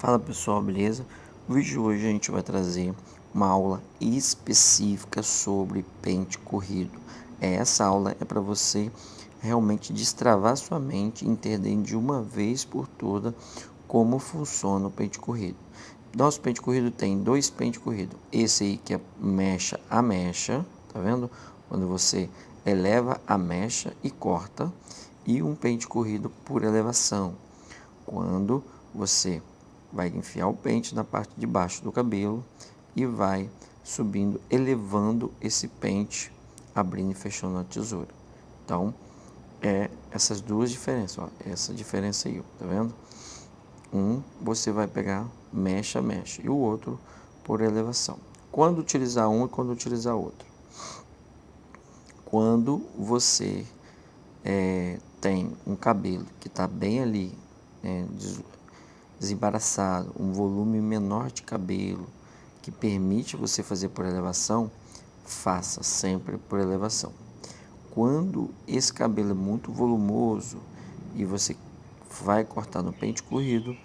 Fala pessoal, beleza? No vídeo de hoje a gente vai trazer uma aula específica sobre pente corrido. Essa aula é para você realmente destravar sua mente e entender de uma vez por toda como funciona o pente corrido. Nosso pente corrido tem dois pente corrido. Esse aí que é mecha a mecha, tá vendo? Quando você eleva a mecha e corta. E um pente corrido por elevação, quando você vai enfiar o pente na parte de baixo do cabelo e vai subindo, elevando esse pente, abrindo e fechando a tesoura. Então, essas duas diferenças, ó, essa diferença aí, ó, tá vendo? Você vai pegar mecha a mecha e o outro por elevação. Quando utilizar um e quando utilizar outro? Quando você tem um cabelo que está bem ali, desembaraçado, um volume menor de cabelo que permite você fazer por elevação, faça sempre por elevação. Quando esse cabelo é muito volumoso e você vai cortar no pente corrido,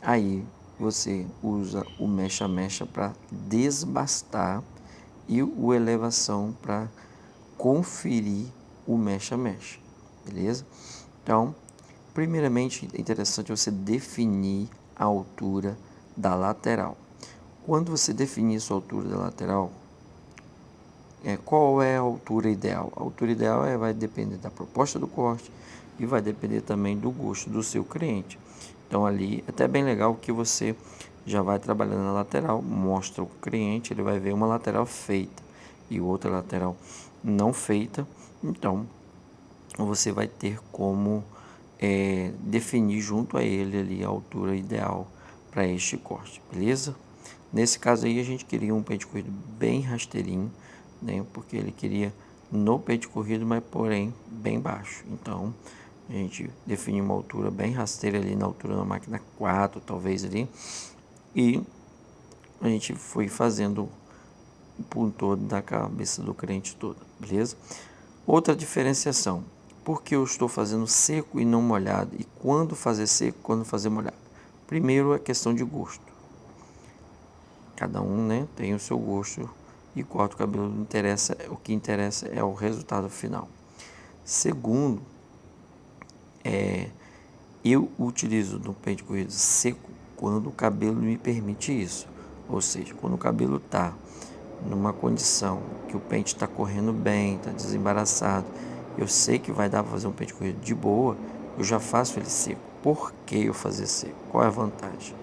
aí você usa o mecha-mecha para desbastar e o elevação para conferir o mecha-mecha, beleza? Então, primeiramente é interessante você definir a altura da lateral. Quando você definir sua altura da lateral, qual é a altura ideal? A altura ideal vai depender da proposta do corte e vai depender também do gosto do seu cliente. Então ali é até bem legal que você já vai trabalhando na lateral, mostra o cliente, ele vai ver uma lateral feita e outra lateral não feita. Então você vai ter como definir junto a ele ali a altura ideal para este corte, beleza? Nesse caso aí a gente queria um pente corrido bem rasteirinho, né? Porque ele queria no pente corrido, mas porém bem baixo. Então a gente definiu uma altura bem rasteira ali na altura da máquina 4, talvez ali. E a gente foi fazendo o ponto todo da cabeça do cliente toda, beleza? Outra diferenciação, porque eu estou fazendo seco e não molhado, e quando fazer seco, quando fazer molhado. Primeiro é questão de gosto. Cada um, né, tem o seu gosto e corta o cabelo, o que interessa é o resultado final. Segundo, eu utilizo no pente corrido seco quando o cabelo me permite isso. Ou seja, quando o cabelo está numa condição que o pente está correndo bem, está desembaraçado, eu sei que vai dar para fazer um pente corrido de boa, eu já faço ele seco. Por que eu fazer seco? Qual é a vantagem?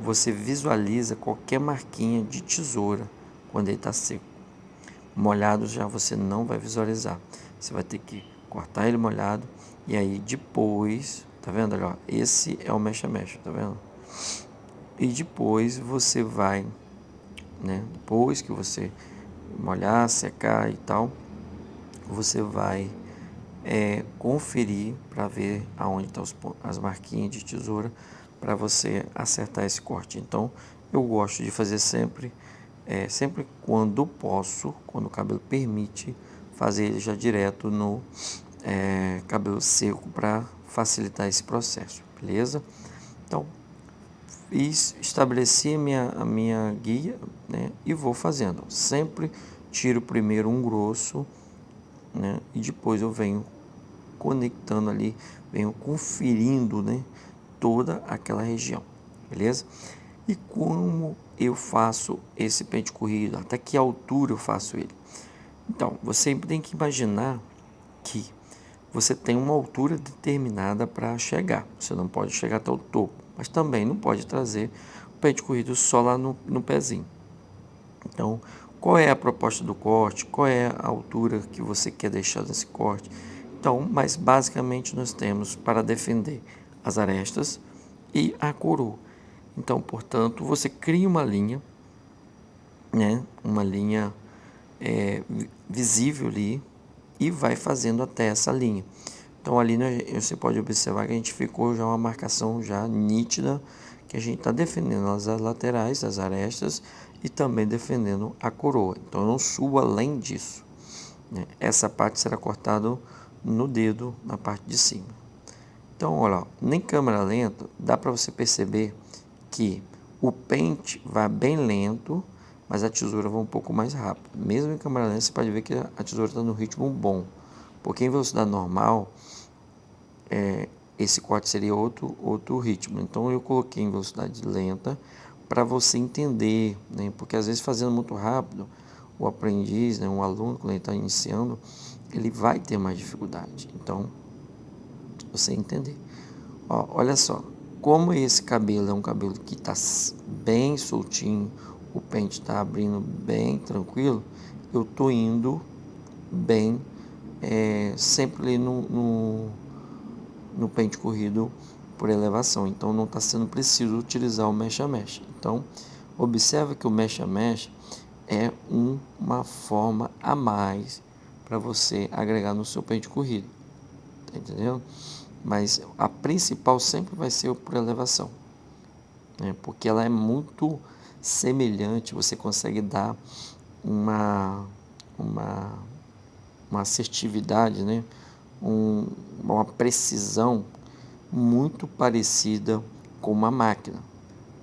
Você visualiza qualquer marquinha de tesoura quando ele está seco. Molhado já você não vai visualizar. Você vai ter que cortar ele molhado e aí depois, tá vendo? Olha, esse é o mecha-mecha, tá vendo? E depois você vai, né? Depois que você molhar, secar e tal, você vai conferir para ver aonde estão as marquinhas de tesoura para você acertar esse corte. Então eu gosto de fazer sempre quando posso, quando o cabelo permite, fazer ele já direto no cabelo seco para facilitar esse processo, beleza? Então estabeleci a minha guia, né, e vou fazendo. Sempre tiro primeiro um grosso, né, e depois eu venho conectando ali, venho conferindo, né, toda aquela região, beleza? E como eu faço esse pente corrido, até que altura eu faço ele? Então, você sempre tem que imaginar que você tem uma altura determinada para chegar. Você não pode chegar até o topo, mas também não pode trazer o pente corrido só lá no pezinho. Então, qual é a proposta do corte? Qual é a altura que você quer deixar desse corte? Então, mas basicamente nós temos para defender as arestas e a coroa. Então, portanto, você cria uma linha, né? Uma linha visível ali e vai fazendo até essa linha. Então ali você pode observar que a gente ficou já uma marcação já nítida, que a gente está defendendo as laterais, as arestas e também defendendo a coroa. Então eu não subo além disso, né? Essa parte será cortada no dedo, na parte de cima. Então olha, nem câmera lenta dá para você perceber que o pente vai bem lento, mas a tesoura vai um pouco mais rápido. Mesmo em câmera lenta, você pode ver que a tesoura está no ritmo bom, porque em velocidade normal, esse corte seria outro ritmo. Então eu coloquei em velocidade lenta para você entender, né? Porque às vezes fazendo muito rápido, o aprendiz, né, um aluno, quando ele está iniciando, ele vai ter mais dificuldade. Então, você entender. Ó, olha só, como esse cabelo é um cabelo que está bem soltinho, o pente está abrindo bem tranquilo, eu tô indo bem, sempre ali no pente corrido por elevação. Então não está sendo preciso utilizar o mesh a mesh. Então observe que o mesh a mesh é uma forma a mais para você agregar no seu pente corrido, tá entendendo? Mas a principal sempre vai ser por elevação, né? Porque ela é muito semelhante, você consegue dar uma, uma, uma assertividade, né? Uma precisão muito parecida com uma máquina.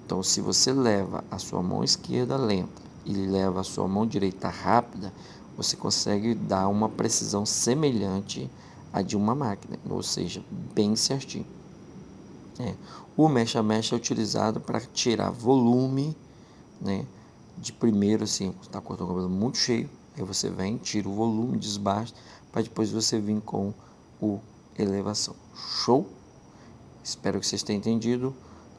Então, se você leva a sua mão esquerda lenta e leva a sua mão direita rápida, você consegue dar uma precisão semelhante à de uma máquina, ou seja, bem certinho. O mesh a mesh é utilizado para tirar volume, né? De primeiro, assim, você está cortando o cabelo muito cheio, aí você vem, tira o volume, desbasta, para depois você vir com o elevação. Show? Espero que vocês tenham entendido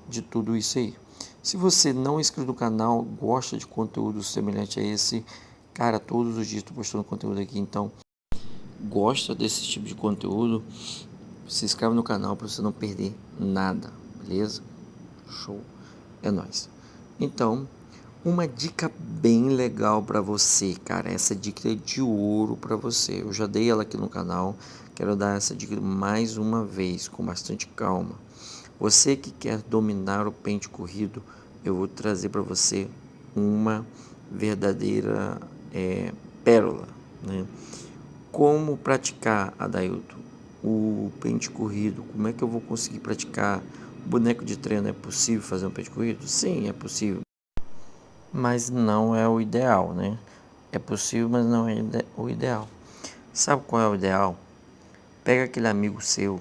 de tudo isso aí. Se você não é inscrito no canal, gosta de conteúdo semelhante a esse, cara, todos os dias estou postando conteúdo aqui, então gosta desse tipo de conteúdo, se inscreve no canal para você não perder nada, beleza? Show, é nóis. Então, uma dica bem legal para você, cara, essa dica é de ouro para você. Eu já dei ela aqui no canal, quero dar essa dica mais uma vez, com bastante calma. Você que quer dominar o pente corrido, eu vou trazer para você uma verdadeira pérola, né? Como praticar, Adailton, o pente corrido? Como é que eu vou conseguir praticar? Boneco de treino, é possível fazer um pente corrido? Sim, é possível, mas não é o ideal, né? É possível, mas não é o ideal. Sabe qual é o ideal? Pega aquele amigo seu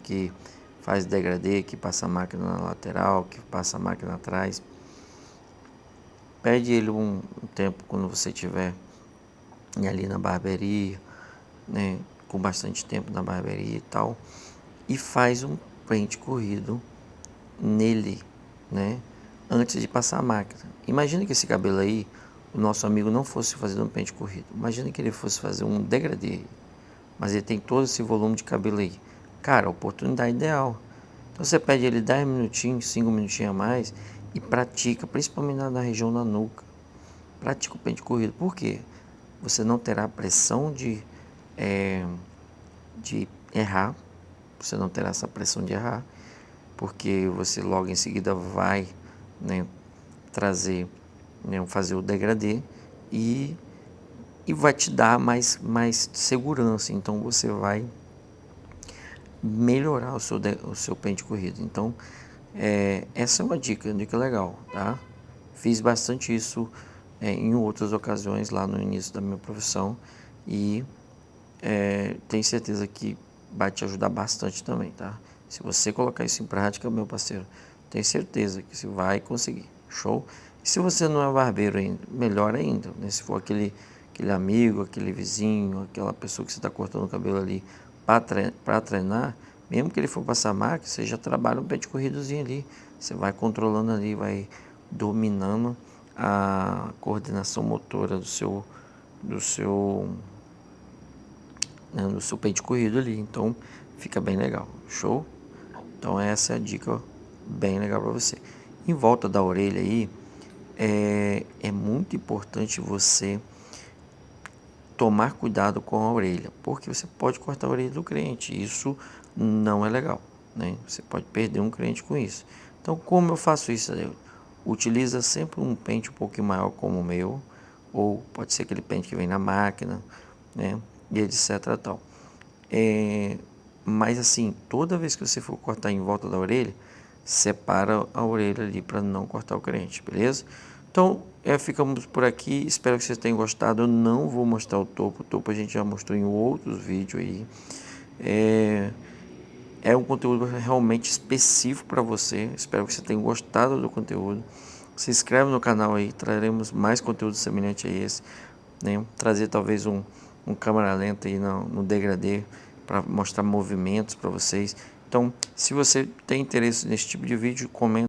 que faz degradê, que passa a máquina na lateral, que passa a máquina atrás. Pede ele um tempo quando você estiver ali na barbearia, né, com bastante tempo na barbearia e tal, e faz um pente corrido nele, né, antes de passar a máquina. Imagina que esse cabelo aí, o nosso amigo não fosse fazer um pente corrido. Imagina que ele fosse fazer um degradê, mas ele tem todo esse volume de cabelo aí. Cara, oportunidade ideal. Então você pede ele 10 minutinhos, 5 minutinhos a mais e pratica, principalmente na região da nuca. Pratica o pente corrido. Por quê? Você não terá pressão de errar, você não terá essa pressão de errar, porque você logo em seguida vai, né, trazer, né, fazer o degradê e, vai te dar mais segurança. Então você vai melhorar o seu pente corrido. Então, essa é uma dica legal, tá? Fiz bastante isso em outras ocasiões lá no início da minha profissão e tenho certeza que vai te ajudar bastante também, tá? Se você colocar isso em prática, meu parceiro, tenho certeza que você vai conseguir. Show? E se você não é barbeiro ainda, melhor ainda, né? Se for aquele amigo, aquele vizinho, aquela pessoa que você está cortando o cabelo ali para treinar, mesmo que ele for passar máquina, você já trabalha um pé de corridozinho ali. Você vai controlando ali, vai dominando a coordenação motora do seu né, no seu pente corrido ali, então fica bem legal, show? Então essa é a dica bem legal para você. Em volta da orelha aí, é muito importante você tomar cuidado com a orelha, porque você pode cortar a orelha do cliente, isso não é legal, né? Você pode perder um cliente com isso. Então como eu faço isso? Utiliza sempre um pente um pouquinho maior como o meu, ou pode ser aquele pente que vem na máquina, né? E etc tal. Mas assim, toda vez que você for cortar em volta da orelha, separa a orelha ali para não cortar o crente, beleza? Então, ficamos por aqui, espero que vocês tenham gostado. Eu não vou mostrar o topo a gente já mostrou em outros vídeos aí. É um conteúdo realmente específico para você, espero que você tenha gostado do conteúdo. Se inscreve no canal aí, traremos mais conteúdo semelhante a esse, né? Trazer talvez um câmera lenta aí no degradê para mostrar movimentos para vocês. Então, se você tem interesse nesse tipo de vídeo, comenta.